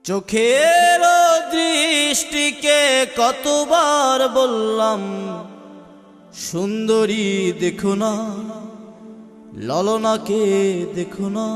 চোখের দৃষ্টিকে কতবার বললাম সুন্দরী দেখো না, ললনাকে দেখো না।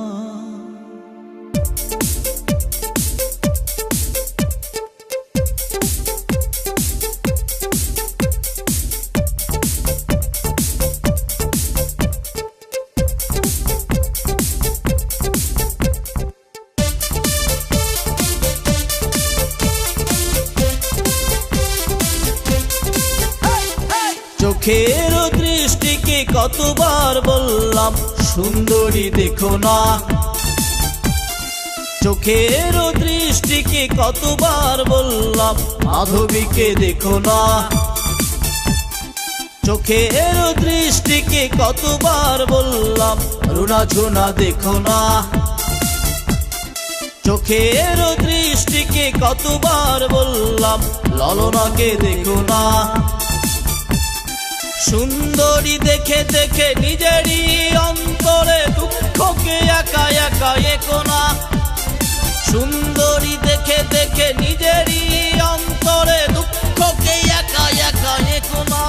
চোখের দৃষ্টিকে কতবার বললাম সুন্দরী দেখো না, চোখের দৃষ্টিকে কতবার বললাম মাধবীকে দেখো না, চোখের দৃষ্টিকে কতবার বললাম রুনা ঝুনা দেখো না, চোখের দৃষ্টিকে কতবার বললাম ললনাকে দেখো না। সুন্দরী দেখে দেখে নিজেরই অন্তরে দুঃখকে একা একা একো না, সুন্দরী দেখে দেখে নিজেরই অন্তরে দুঃখকে একা একা একো না।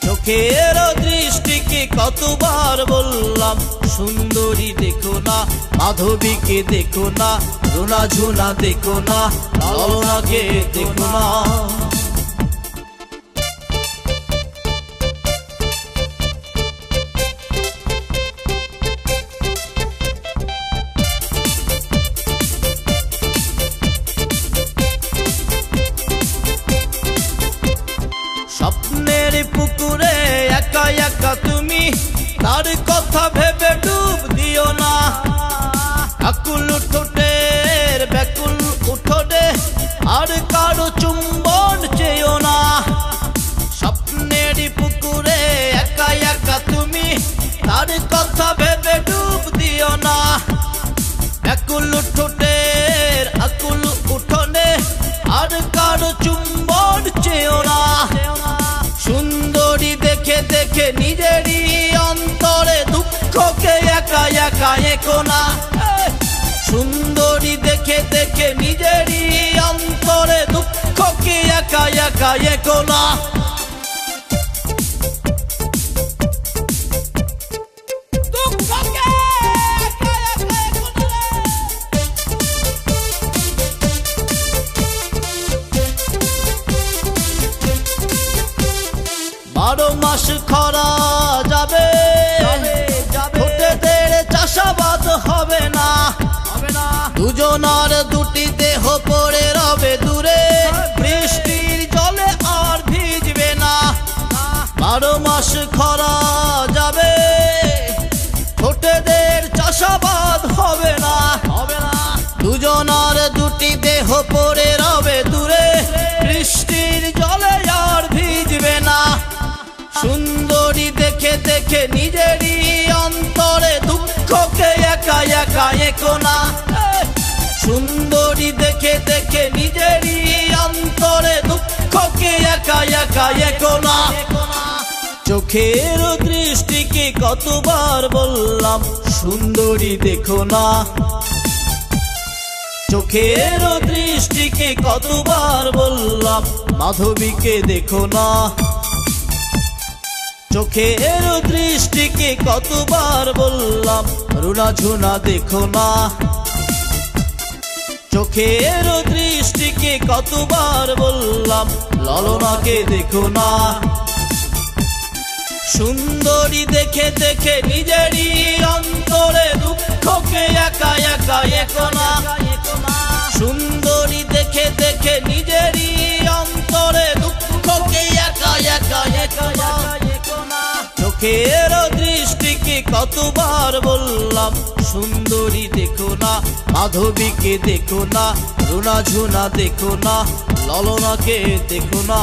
চোখের দৃষ্টিকে কতবার বললাম সুন্দরী দেখো না, মাধবীকে দেখো না, রুনা ঝুনা দেখো না, ললনাকে দেখো না। স্বপ্নের পুকুরে একা একা তুমি, তার কথা ভেবে ডুব দিও না, আকুল ঠোঁটের ব্যাকুল উঠোনে আর কারো চুম্বন চেয়েও না। স্বপ্নের পুকুরে একা একা তুমি, তার কথা ভেবে ডুব দিও না, ব্যাকুল ঠোঁটের আকুল উঠোনে আর কারো চুম্বন চেয়েও না। সুন্দরী দেখে দেখে নিজেরই অন্তরে দুঃখকে একা একা একো না, সুন্দরী দেখে দেখে নিজেরই অন্তরে দুঃখকে একা একা একো না। বারো মাস খরা যাবে, ঠোঁটেদের চাষাবাদ হবে না, দুজনার দুটি দেহ পড়ে রবে দূরে, বৃষ্টির জলে আর ভিজবে না। বারো মাস খরা যাবে, ঠোঁটেদের চাষাবাদ হবে না, দুজনার দুটি দেহ পড়ে রবে দূরে, বৃষ্টির জলে আর ভিজবে না। সুন্দরী দেখে দেখে নিজেরই অন্তরে দুঃখকে একা একা একো না, সুন্দরী দেখে দেখে নিজেরই অন্তরে দুঃখকে একা একা একো না। চোখের দৃষ্টিকে কতবার বললাম সুন্দরী দেখো না, চোখের দৃষ্টিকে কতবার বললাম মাধবীকে দেখো না, চোখের দৃষ্টিকে কতবার বললাম রুনা ঝুনা দেখো না, চোখের দৃষ্টিকে কতবার বললাম ললনাকে দেখো না। সুন্দরী দেখে দেখে নিজেরই অন্তরে দুঃখকে একা একা একো না, সুন্দরী দেখে দেখে নিজেরই অন্তরে দুঃখকে একা একা একো না। চোখের দৃষ্টিকে কতবার বললাম সুন্দরী দেখো না, মাধবীকে দেখো না, রুনা ঝুনা দেখো না, ললনাকে দেখো না।